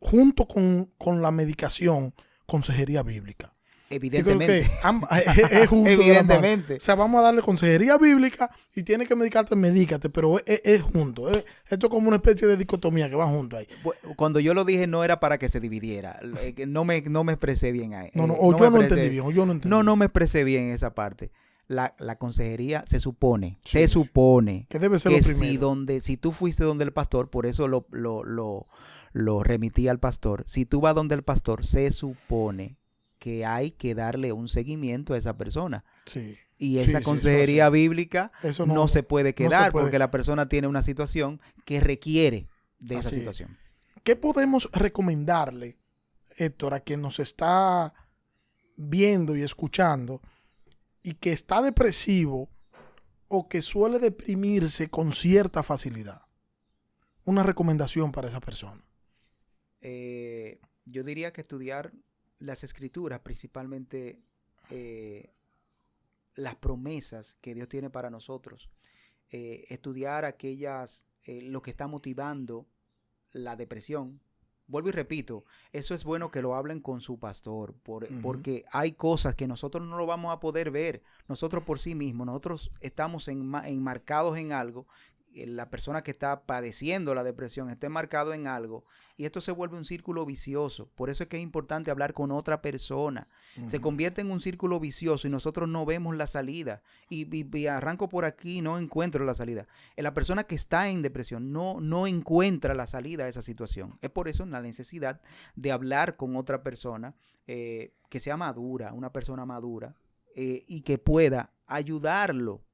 [SPEAKER 1] junto con la medicación, consejería bíblica.
[SPEAKER 2] Evidentemente.
[SPEAKER 1] Es junto.
[SPEAKER 2] Evidentemente.
[SPEAKER 1] O sea, vamos a darle consejería bíblica y tiene que medicarte, medícate, pero es junto. Esto es como una especie de dicotomía que va junto ahí.
[SPEAKER 2] Cuando yo lo dije no era para que se dividiera. No me expresé bien ahí.
[SPEAKER 1] Yo no entendí bien.
[SPEAKER 2] No me expresé bien esa parte. La consejería se supone
[SPEAKER 1] que debe ser
[SPEAKER 2] que
[SPEAKER 1] lo primero.
[SPEAKER 2] si tú fuiste donde el pastor, por eso lo remití al pastor. Si tú vas donde el pastor, se supone que hay que darle un seguimiento a esa persona.
[SPEAKER 1] Sí.
[SPEAKER 2] Y esa consejería bíblica
[SPEAKER 1] eso
[SPEAKER 2] no se puede quedar
[SPEAKER 1] puede.
[SPEAKER 2] porque la persona tiene una situación que requiere de esa situación.
[SPEAKER 1] ¿Qué podemos recomendarle Héctor, a quien nos está viendo y escuchando y que está depresivo o que suele deprimirse con cierta facilidad? Una recomendación para esa persona.
[SPEAKER 2] Yo diría que estudiar las escrituras, principalmente las promesas que Dios tiene para nosotros. Estudiar lo que está motivando la depresión. Vuelvo y repito, eso es bueno que lo hablen con su pastor, porque hay cosas que nosotros no lo vamos a poder ver nosotros por sí mismos. Nosotros estamos enmarcados en algo. La persona que está padeciendo la depresión está enmarcado en algo y esto se vuelve un círculo vicioso. Por eso es que es importante hablar con otra persona. Se convierte en un círculo vicioso y nosotros no vemos la salida. Y arranco por aquí, no encuentro la salida. La persona que está en depresión no encuentra la salida a esa situación. Es por eso la necesidad de hablar con otra persona que sea madura, una persona madura, y que pueda ayudarlo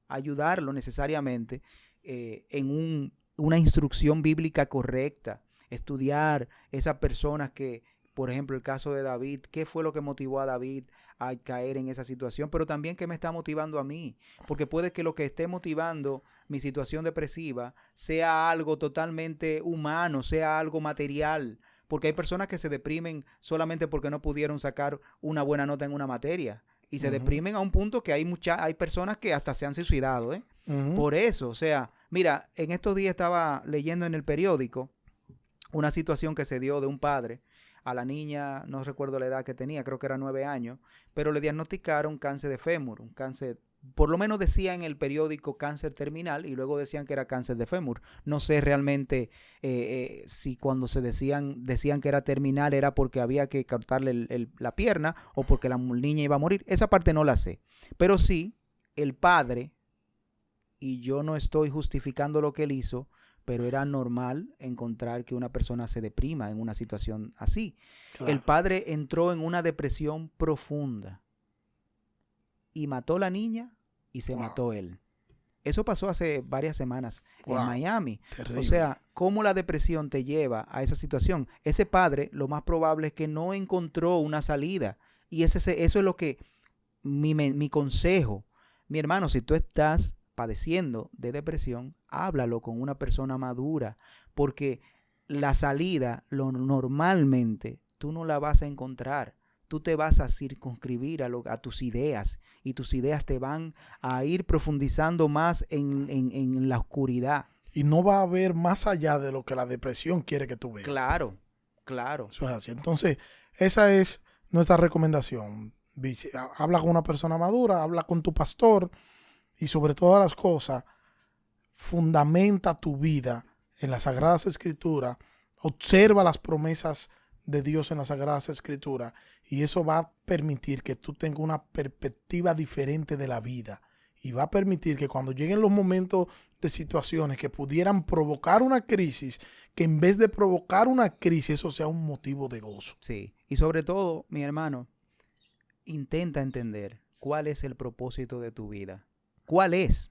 [SPEAKER 2] necesariamente en una instrucción bíblica correcta, estudiar esas personas que, por ejemplo, el caso de David, qué fue lo que motivó a David a caer en esa situación, pero también qué me está motivando a mí, porque puede que lo que esté motivando mi situación depresiva sea algo totalmente humano, sea algo material, porque hay personas que se deprimen solamente porque no pudieron sacar una buena nota en una materia, y se deprimen a un punto que hay personas que hasta se han suicidado, por eso. O sea, mira, en estos días estaba leyendo en el periódico una situación que se dio de un padre a la niña, no recuerdo la edad que tenía, creo que era 9 años, pero le diagnosticaron cáncer de fémur, un cáncer, por lo menos decía en el periódico cáncer terminal y luego decían que era cáncer de fémur. No sé realmente si cuando decían que era terminal era porque había que cortarle la pierna o porque la niña iba a morir. Esa parte no la sé, pero sí, el padre, y yo no estoy justificando lo que él hizo, pero era normal encontrar que una persona se deprima en una situación así. Claro. El padre entró en una depresión profunda y mató a la niña y se mató él. Eso pasó hace varias semanes en Miami. Terrible. O sea, cómo la depresión te lleva a esa situación. Ese padre, lo más probable es que no encontró una salida. Y eso es lo que mi consejo. Mi hermano, si tú estás padeciendo de depresión, háblalo con una persona madura, porque la salida normalmente tú no la vas a encontrar. Tú te vas a circunscribir a tus ideas y tus ideas te van a ir profundizando más en la oscuridad.
[SPEAKER 1] Y no va a haber más allá de lo que la depresión quiere que tú veas.
[SPEAKER 2] Claro, claro.
[SPEAKER 1] Eso es así. Entonces, esa es nuestra recomendación. Habla con una persona madura, habla con tu pastor. Y sobre todas las cosas, fundamenta tu vida en las Sagradas Escrituras, observa las promesas de Dios en las Sagradas Escrituras y eso va a permitir que tú tengas una perspectiva diferente de la vida y va a permitir que cuando lleguen los momentos de situaciones que pudieran provocar una crisis, que en vez de provocar una crisis, eso sea un motivo de gozo.
[SPEAKER 2] Sí, y sobre todo, mi hermano, intenta entender cuál es el propósito de tu vida. ¿Cuál es?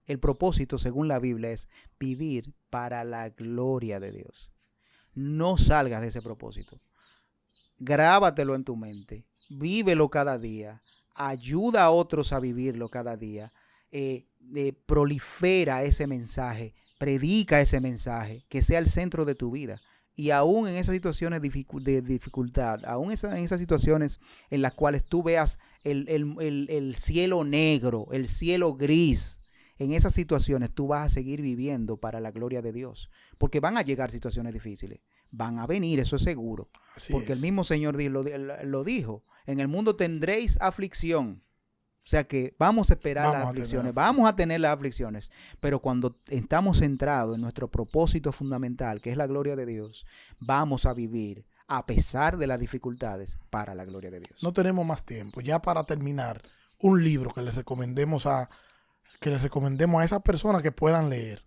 [SPEAKER 2] El propósito, según la Biblia, es vivir para la gloria de Dios. No salgas de ese propósito. Grábatelo en tu mente. Vívelo cada día. Ayuda a otros a vivirlo cada día. Prolifera ese mensaje. Predica ese mensaje. Que sea el centro de tu vida. Y aún en esas situaciones de dificultad, aún en esas situaciones en las cuales tú veas el cielo negro, el cielo gris, en esas situaciones tú vas a seguir viviendo para la gloria de Dios. Porque van a llegar situaciones difíciles, van a venir, eso es seguro. Porque el mismo Señor lo dijo, en el mundo tendréis aflicción. O sea que vamos a esperar las aflicciones, vamos a tener las aflicciones, pero cuando estamos centrados en nuestro propósito fundamental, que es la gloria de Dios, vamos a vivir a pesar de las dificultades para la gloria de Dios.
[SPEAKER 1] No tenemos más tiempo. Ya para terminar, un libro que les recomendemos a esas personas que puedan leer.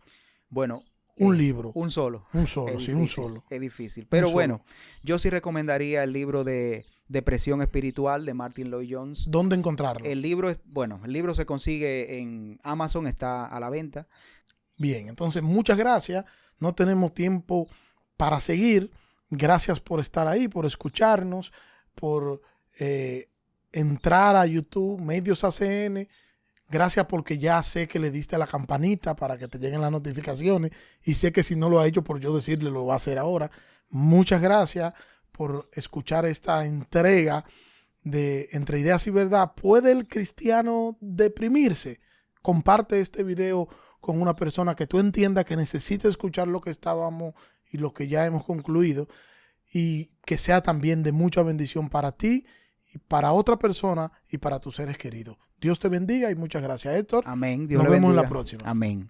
[SPEAKER 2] Bueno,
[SPEAKER 1] un libro.
[SPEAKER 2] Un solo.
[SPEAKER 1] Un solo, sí, un solo.
[SPEAKER 2] Es difícil. Pero bueno, yo sí recomendaría el libro de Depresión Espiritual de Martin Lloyd-Jones.
[SPEAKER 1] ¿Dónde encontrarlo?
[SPEAKER 2] El libro se consigue en Amazon, está a la venta.
[SPEAKER 1] Bien, entonces muchas gracias. No tenemos tiempo para seguir, Gracias por estar ahí, por escucharnos, por entrar a YouTube, Medios ACN. Gracias porque ya sé que le diste a la campanita para que te lleguen las notificaciones y sé que si no lo ha hecho por yo decirle lo va a hacer ahora. Muchas gracias por escuchar esta entrega de Entre Ideas y Verdad. ¿Puede el cristiano deprimirse? Comparte este video con una persona que tú entiendas que necesita escuchar lo que estábamos y lo que ya hemos concluido y que sea también de mucha bendición para ti, para otra persona y para tus seres queridos. Dios te bendiga y muchas gracias, Héctor.
[SPEAKER 2] Amén. Dios
[SPEAKER 1] Nos
[SPEAKER 2] le
[SPEAKER 1] vemos
[SPEAKER 2] bendiga.
[SPEAKER 1] en la próxima.
[SPEAKER 2] Amén.